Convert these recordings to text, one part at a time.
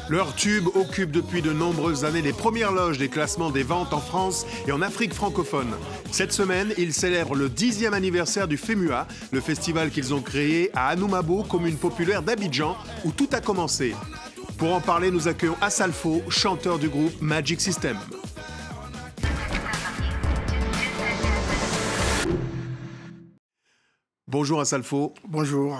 Leur tube occupe depuis de nombreuses années les premières loges des classements des ventes en France et en Afrique francophone. Cette semaine, ils célèbrent le 10e anniversaire du FEMUA, le festival qu'ils ont créé à Anoumabo, commune populaire d'Abidjan, où tout a commencé. Pour en parler, nous accueillons Assalfo, chanteur du groupe Magic System. Bonjour Assalfo. Bonjour.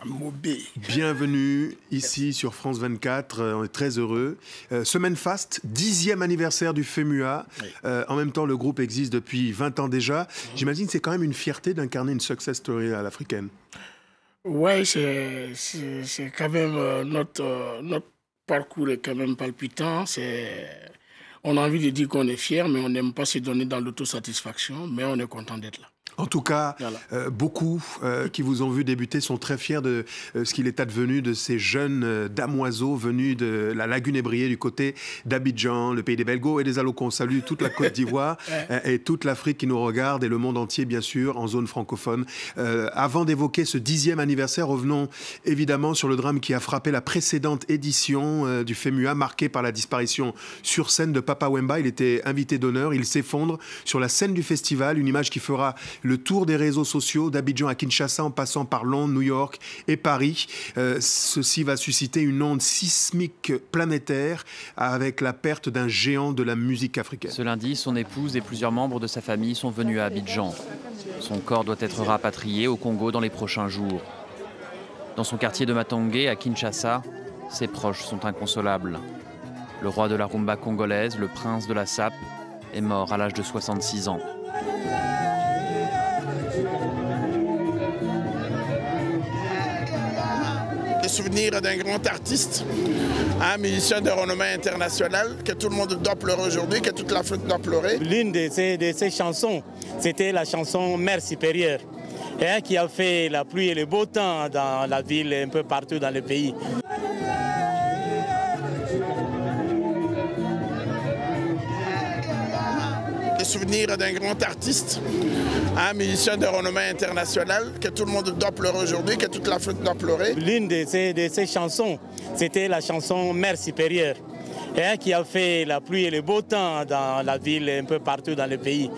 Mobé. Bienvenue ici sur France 24, on est très heureux. Semaine faste, 10e anniversaire du FEMUA. Oui. En même temps, le groupe existe depuis 20 ans déjà. J'imagine que c'est quand même une fierté d'incarner une success story à l'africaine. Oui, c'est quand même notre parcours est quand même palpitant. On a envie de dire qu'on est fier, mais on n'aime pas se donner dans l'autosatisfaction, mais on est content d'être là. En tout cas, voilà. Beaucoup qui vous ont vu débuter sont très fiers de ce qu'il est advenu de ces jeunes damoiseaux venus de la lagune ébriée du côté d'Abidjan, le pays des Belgos et des Alocons. On salue toute la Côte d'Ivoire et toute l'Afrique qui nous regarde et le monde entier, bien sûr, en zone francophone. Avant d'évoquer ce 10e anniversaire, revenons évidemment sur le drame qui a frappé la précédente édition du FEMUA, marquée par la disparition sur scène de Papa Wemba. Il était invité d'honneur, il s'effondre sur la scène du festival, une image qui fera le tour des réseaux sociaux d'Abidjan à Kinshasa en passant par Londres, New York et Paris. Ceci va susciter une onde sismique planétaire avec la perte d'un géant de la musique africaine. Ce lundi, son épouse et plusieurs membres de sa famille sont venus à Abidjan. Son corps doit être rapatrié au Congo dans les prochains jours. Dans son quartier de Matongé, à Kinshasa, ses proches sont inconsolables. Le roi de la rumba congolaise, le prince de la SAP, est mort à l'âge de 66 ans. Le souvenir d'un grand artiste, un musicien de renommée internationale, que tout le monde doit pleurer aujourd'hui, que toute l'Afrique doit pleurer. L'une de ces chansons, c'était la chanson Mère supérieure, qui a fait la pluie et le beau temps dans la ville et un peu partout dans le pays. Le souvenir d'un grand artiste, un musicien de renommée internationale, que tout le monde doit pleurer aujourd'hui, que toute l'Afrique doit pleurer. L'une de ces chansons, c'était la chanson Mère supérieure, qui a fait la pluie et le beau temps dans la ville et un peu partout dans le pays.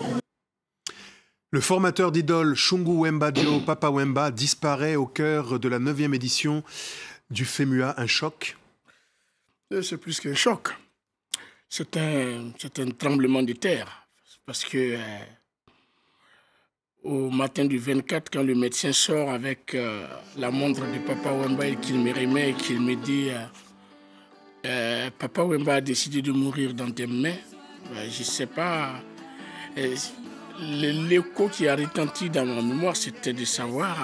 Le formateur d'Idole, Shungu Wemba Dio, Papa Wemba, disparaît au cœur de la 9e édition du FEMUA. Un choc? C'est plus qu'un choc. C'est un tremblement de terre. Parce que au matin du 24, quand le médecin sort avec la montre de Papa Wemba et qu'il me remet et qu'il me dit Papa Wemba a décidé de mourir dans tes mains, je ne sais pas. L'écho qui a retenti dans ma mémoire, c'était de savoir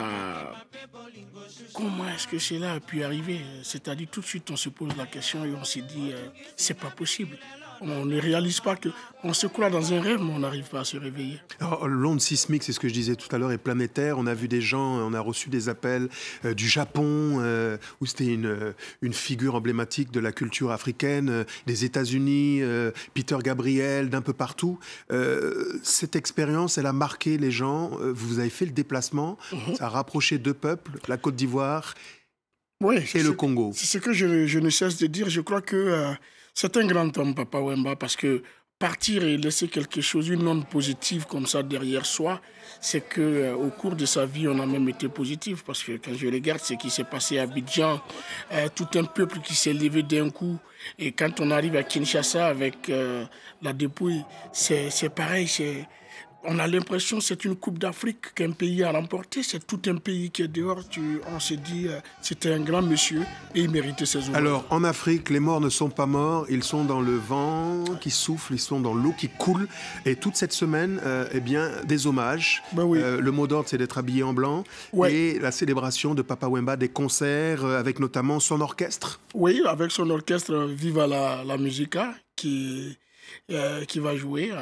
comment est-ce que cela a pu arriver. C'est-à-dire tout de suite, on se pose la question et on se dit c'est pas possible. On ne réalise pas qu'on se croit dans un rêve, mais on n'arrive pas à se réveiller. L'onde sismique, c'est ce que je disais tout à l'heure, est planétaire. On a vu des gens, on a reçu des appels du Japon, où c'était une figure emblématique de la culture africaine, des États-Unis, Peter Gabriel, d'un peu partout. Cette expérience, elle a marqué les gens. Vous avez fait le déplacement, ça a rapproché deux peuples, la Côte d'Ivoire et le Congo. C'est ce que je ne cesse de dire. Je crois que c'est un grand homme, Papa Wemba, parce que partir et laisser quelque chose, une onde positive comme ça derrière soi, c'est qu'au cours de sa vie, on a même été positif. Parce que quand je regarde ce qui s'est passé à Abidjan, tout un peuple qui s'est levé d'un coup. Et quand on arrive à Kinshasa avec la dépouille, c'est pareil, on a l'impression que c'est une Coupe d'Afrique qu'un pays a remportée. C'est tout un pays qui est dehors. On se dit c'était un grand monsieur et il méritait ses honneurs. Alors, en Afrique, les morts ne sont pas morts. Ils sont dans le vent qui souffle, ils sont dans l'eau qui coule. Et toute cette semaine, eh bien, des hommages. Ben oui. Le mot d'ordre, c'est d'être habillé en blanc. Ouais. Et la célébration de Papa Wemba, des concerts avec notamment son orchestre. Oui, avec son orchestre Viva la Musica qui va jouer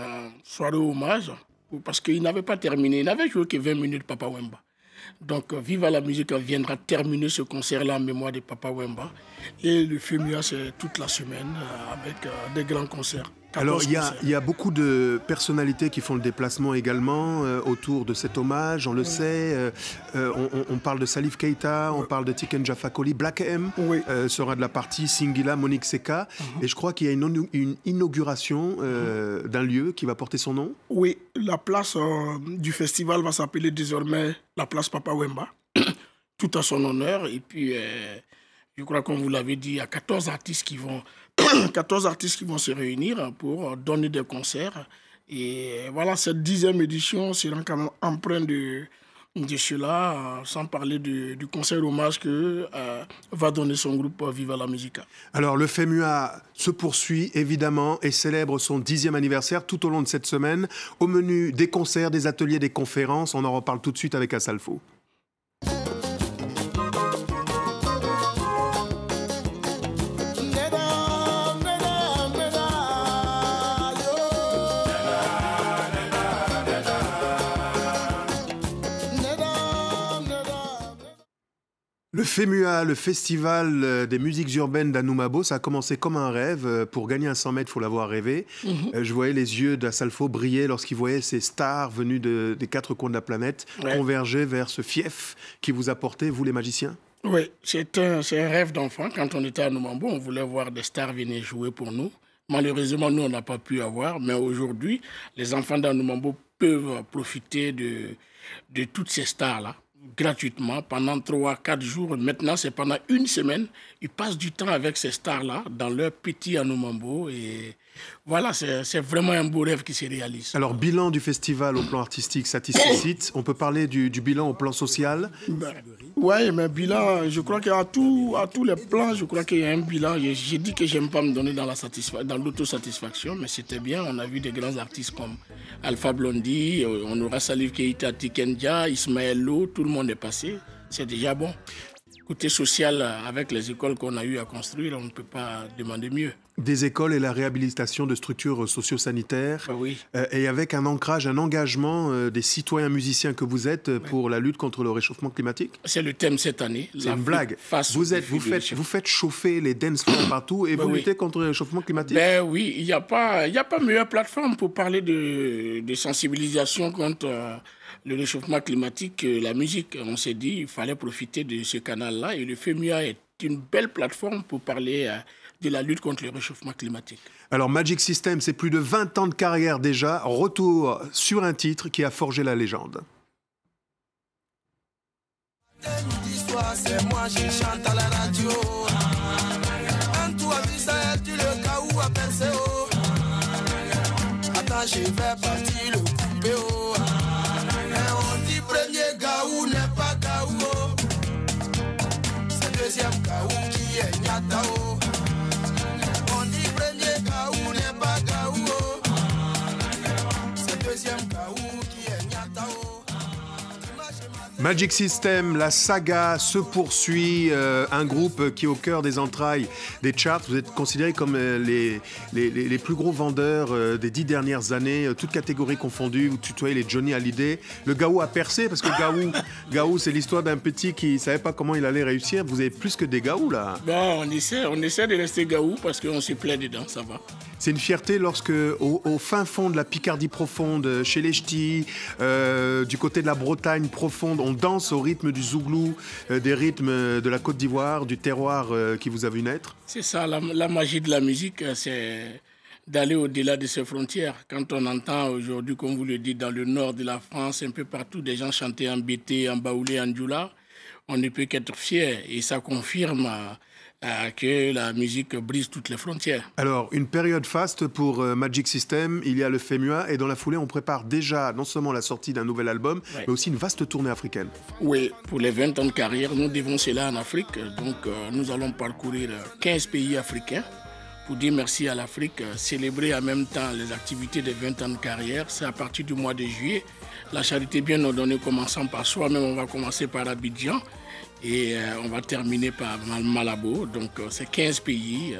soirée hommage. parce qu'il n'avait pas terminé. Il n'avait joué que 20 minutes, Papa Wemba. Donc, Viva la musique viendra terminer ce concert-là en mémoire de Papa Wemba. Et le FEMUA, c'est toute la semaine avec des grands concerts. Alors, il y a beaucoup de personnalités qui font le déplacement également autour de cet hommage, on le sait. On parle de Salif Keita, on parle de Tiken Jah Fakoly. Black M sera de la partie, Singila, Monique Seka. Et je crois qu'il y a une inauguration d'un lieu qui va porter son nom. Oui, la place du festival va s'appeler désormais la place Papa Wemba, tout à son honneur. Et puis, je crois, comme vous l'avez dit, il y a 14 artistes qui vont se réunir pour donner des concerts. Et voilà, cette 10e édition sera quand même empreinte de cela, sans parler du concert hommage que va donner son groupe Viva la Musica. Alors, le FEMUA se poursuit, évidemment, et célèbre son 10e anniversaire tout au long de cette semaine. Au menu, des concerts, des ateliers, des conférences. On en reparle tout de suite avec Assalfo. Le FEMUA, le festival des musiques urbaines d'Anoumabo, ça a commencé comme un rêve. Pour gagner un 100 mètres, il faut l'avoir rêvé. Je voyais les yeux d'Assalfo briller lorsqu'il voyait ces stars venues des quatre coins de la planète converger vers ce fief qui vous a porté, vous les magiciens. Oui, c'est un rêve d'enfant. Quand on était à Anoumabo, on voulait voir des stars venir jouer pour nous. Malheureusement, nous, on n'a pas pu avoir. Mais aujourd'hui, les enfants d'Anoumabo peuvent profiter de toutes ces stars-là gratuitement pendant 3-4 jours. Maintenant, c'est pendant une semaine. Ils passent du temps avec ces stars-là dans leur petit Anoumabo. Et voilà, c'est vraiment un beau rêve qui se réalise. Alors, bilan du festival au plan artistique satisfait. On peut parler du bilan au plan social. Oui, mais bilan, je crois qu'à tous les plans, je crois qu'il y a un bilan. J'ai dit que j'aime pas me donner dans l'autosatisfaction, mais c'était bien. On a vu des grands artistes comme Alpha Blondy, on aura Salif Keita, Tiken Jah, Ismaël Lo, tout le monde est passé. C'est déjà bon. Côté social, avec les écoles qu'on a eu à construire, on ne peut pas demander mieux. Des écoles et la réhabilitation de structures socio-sanitaires, et avec un ancrage, un engagement des citoyens musiciens que vous êtes pour la lutte contre le réchauffement climatique. C'est le thème cette année. C'est une blague. Vous faites chauffer les dance floors partout et vous luttez contre le réchauffement climatique. Ben oui, il n'y a pas meilleure plateforme pour parler de sensibilisation contre le réchauffement climatique que la musique. On s'est dit qu'il fallait profiter de ce canal-là et le FEMUA est une belle plateforme pour parler de la lutte contre le réchauffement climatique. Alors Magic System, c'est plus de 20 ans de carrière déjà. Retour sur un titre qui a forgé la légende. C'est moi qui chante à la radio. Un tour à Israël, tu le caou à Perseo. Attends, je vais partir le couper. On dit premier gaou n'est pas gaou. C'est deuxième gaou qui est nyatao. On dit premier gaou n'est pas gaou. C'est deuxième gaou qui est nyatao. Magic System, la saga se poursuit, un groupe qui est au cœur des entrailles des charts. Vous êtes considérés comme les plus gros vendeurs des 10 dernières années, toutes catégories confondues. Vous tutoyez les Johnny Hallyday. Le Gaou a percé parce que Gaou c'est l'histoire d'un petit qui ne savait pas comment il allait réussir. Vous avez plus que des Gaou là. Bon, on essaie de rester Gaou parce qu'on se plaît dedans, ça va. C'est une fierté lorsque, au fin fond de la Picardie profonde, chez les Ch'tis, du côté de la Bretagne profonde, on danse au rythme du zouglou, des rythmes de la Côte d'Ivoire, du terroir qui vous a vu naître. C'est ça, la magie de la musique, c'est d'aller au-delà de ses frontières. Quand on entend aujourd'hui, comme vous le dites, dans le nord de la France, un peu partout, des gens chanter en bété, en baoulé, en djoula, on ne peut qu'être fier. Et ça confirme que la musique brise toutes les frontières. Alors, une période faste pour Magic System, il y a le FEMUA et dans la foulée, on prépare déjà non seulement la sortie d'un nouvel album, mais aussi une vaste tournée africaine. Oui, pour les 20 ans de carrière, nous devons cela en Afrique. Donc, nous allons parcourir 15 pays africains pour dire merci à l'Afrique, célébrer en même temps les activités des 20 ans de carrière. C'est à partir du mois de juillet. La charité bien ordonnée commençant par soi-même, on va commencer par Abidjan. Et on va terminer par Malabo. Donc, c'est 15 pays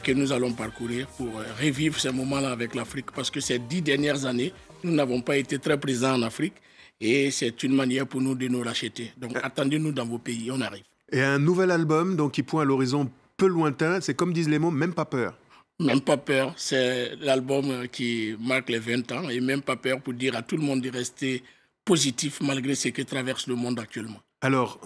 que nous allons parcourir pour revivre ces moments-là avec l'Afrique. Parce que ces 10 dernières années, Nous n'avons pas été très présents en Afrique et c'est une manière pour nous de nous racheter. Donc attendez-nous dans vos pays, on arrive. Et un nouvel album donc, qui pointe à l'horizon peu lointain, c'est comme disent les mots, même pas peur. Même pas peur, c'est l'album qui marque les 20 ans et même pas peur pour dire à tout le monde de rester positif malgré ce que traverse le monde actuellement. Alors,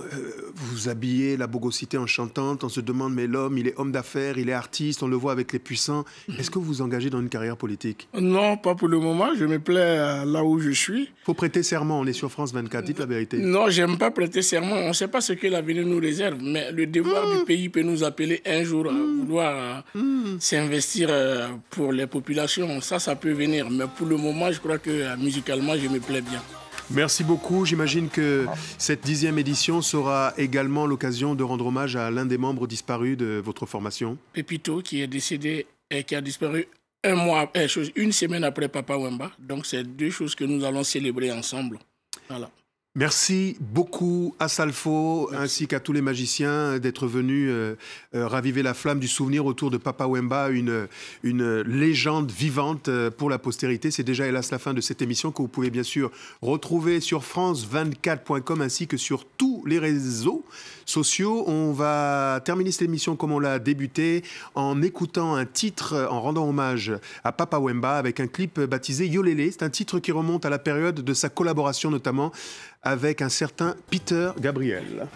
vous habillez la bogosité en chantante, on se demande, mais l'homme, il est homme d'affaires, il est artiste, on le voit avec les puissants. Est-ce que vous vous engagez dans une carrière politique? Non, pas pour le moment, je me plais là où je suis. Il faut prêter serment, on est sur France 24, dites la vérité. Non, j'aime pas prêter serment, on ne sait pas ce que l'avenir nous réserve, mais le devoir du pays peut nous appeler un jour à vouloir s'investir pour les populations, ça peut venir. Mais pour le moment, je crois que musicalement, je me plais bien. Merci beaucoup. J'imagine que cette 10e édition sera également l'occasion de rendre hommage à l'un des membres disparus de votre formation. Pépito, qui est décédé et qui a disparu une semaine après Papa Wemba. Donc, c'est deux choses que nous allons célébrer ensemble. Voilà. Merci beaucoup à Salfo ainsi qu'à tous les magiciens d'être venus raviver la flamme du souvenir autour de Papa Wemba, une légende vivante pour la postérité. C'est déjà hélas la fin de cette émission que vous pouvez bien sûr retrouver sur france24.com ainsi que sur tous les réseaux sociaux. On va terminer cette émission comme on l'a débuté en écoutant un titre, en rendant hommage à Papa Wemba avec un clip baptisé Yolélé. C'est un titre qui remonte à la période de sa collaboration notamment avec un certain Peter Gabriel.